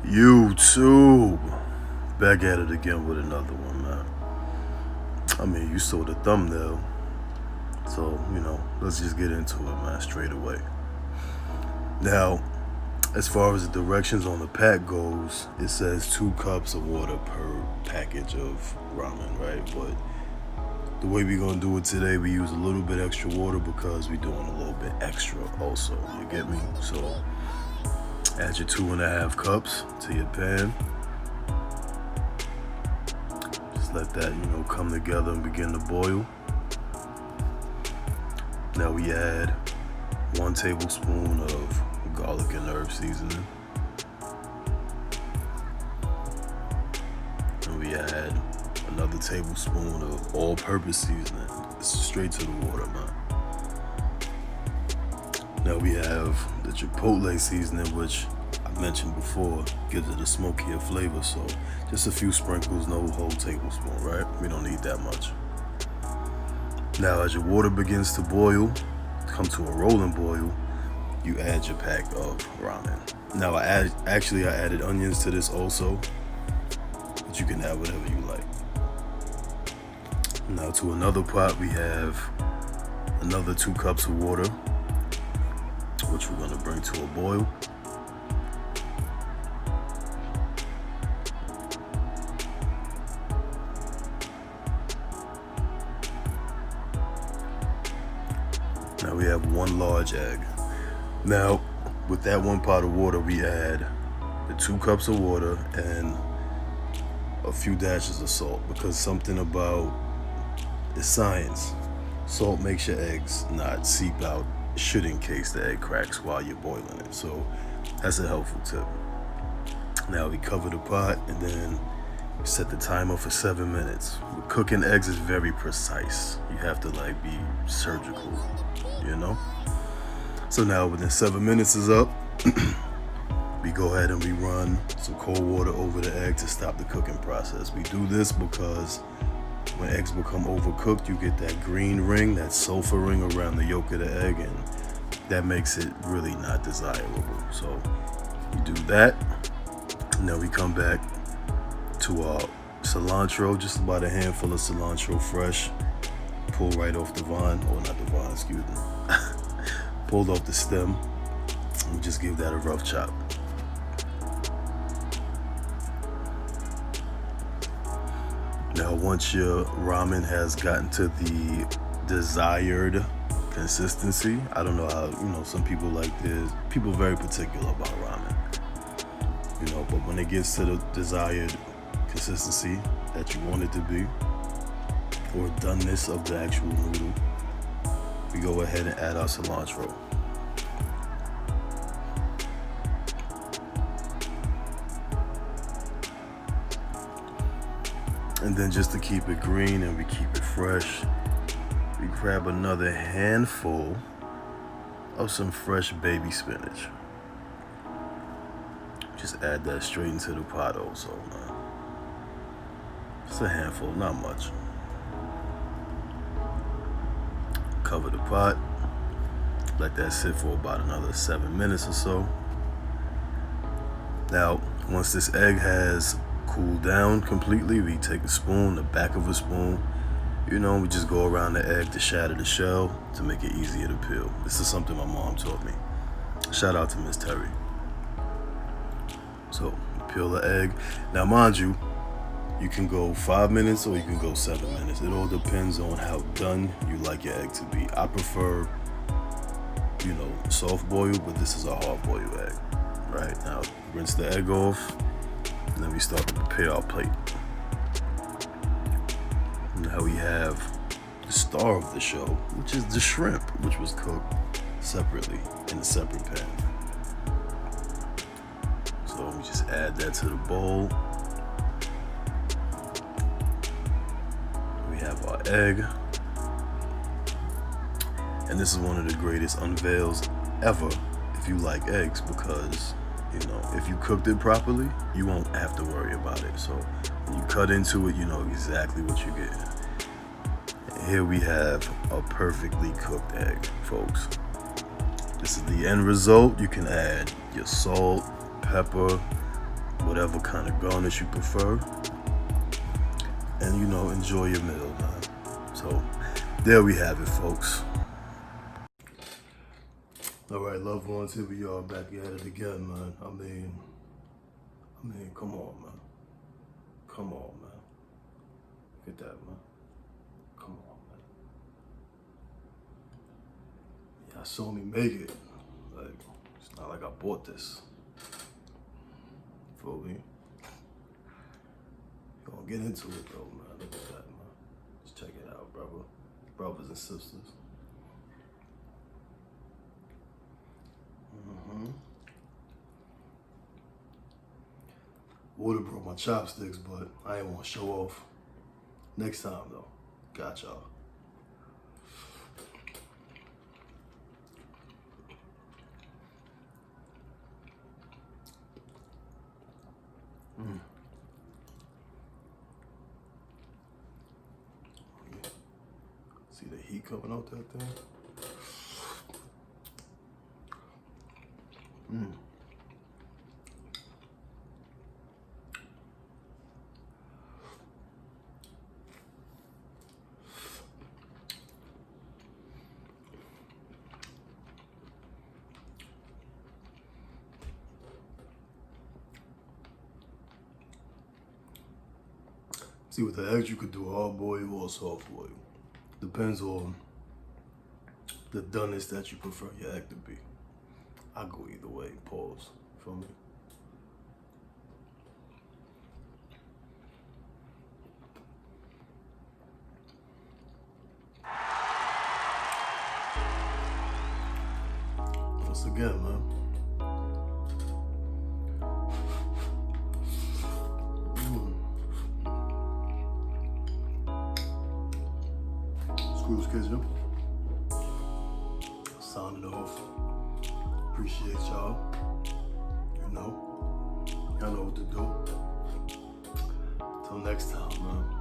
YouTube, back at it again with another one, man. I mean, you saw the thumbnail, so let's just get into it, man, straight away. Now, as far as the directions on the pack goes, it says 2 cups of water per package of ramen, right? But the way we're gonna do it today, we use a little bit extra water because we're doing a little bit extra also, you get me? So add your 2.5 cups to your pan. Just let that, come together and begin to boil. Now we add 1 tablespoon of garlic and herb seasoning. And we add another tablespoon of all-purpose seasoning. It's straight to the water, man. Now we have the chipotle seasoning, which I mentioned before, gives it a smokier flavor. So just a few sprinkles, no whole tablespoon, right? We don't need that much. Now as your water begins to boil, come to a rolling boil, you add your pack of ramen. Now I added onions to this also, but you can add whatever you like. Now to another pot, we have another 2 cups of water, which we're gonna bring to a boil. Now we have 1 large egg. Now, with that 1 pot of water, we add the 2 cups of water and a few dashes of salt, because something about it's science. Salt makes your eggs not seep out, should in case the egg cracks while you're boiling it. So that's a helpful tip. Now we cover the pot and then set the timer for 7 minutes. Cooking eggs is very precise. You have to be surgical, So now when the 7 minutes is up, we go ahead and we run some cold water over the egg to stop the cooking process. We do this because when eggs become overcooked, you get that green ring, that sulfur ring around the yolk of the egg, and that makes it really not desirable. So we do that. Now we come back to our cilantro, just about a handful of cilantro fresh, pull right off the vine, or not the vine, excuse me, pulled off the stem, and just give that a rough chop. Now once your ramen has gotten to the desired consistency, I don't know how, some people like this, people are very particular about ramen, but when it gets to the desired consistency that you want it to be, or doneness of the actual noodle, we go ahead and add our cilantro. And then just to keep it green and we keep it fresh, we grab another handful of some fresh baby spinach. Just add that straight into the pot also, man. Just a handful, not much. Cover the pot, let that sit for about another 7 minutes or so. Now, once this egg has cooled down completely, we take a spoon, the back of a spoon, we just go around the egg to shatter the shell to make it easier to peel. This is something my mom taught me. Shout out to Miss Terry. So, peel the egg. Now, mind you, you can go 5 minutes or you can go 7 minutes. It all depends on how done you like your egg to be. I prefer, soft boil, but this is a hard boiled egg. Right, now rinse the egg off, and then we start to prepare our plate. Now we have the star of the show, which is the shrimp, which was cooked separately in a separate pan. So we just add that to the bowl. We have our egg. And this is one of the greatest unveils ever if you like eggs, because if you cooked it properly, you won't have to worry about it. So when you cut into it, you know exactly what you're getting. And here we have a perfectly cooked egg, folks. This is the end result. You can add your salt, pepper, whatever kind of garnish you prefer, and you know, enjoy your meal, man. So there we have it, folks. All right, loved ones, here we are back at it again, man. I mean, come on, man. Come on, man. Look at that, man. Come on, man. Y'all saw me make it. Like, it's not like I bought this. Feel me? Gonna get into it though, man. Look at that, man. Just check it out, brother. Brothers and sisters. Would've brought my chopsticks, but I ain't want to show off. Next time though. Got y'all. See the heat coming out that thing? See, with the eggs, you could do hard boil or soft boil. Depends on the doneness that you prefer your egg to be. I go either way. Pause. Feel me? Once again, man. Screw's Kitchen. Sounding off. Appreciate y'all. You know. Y'all know what to do. Till next time, man.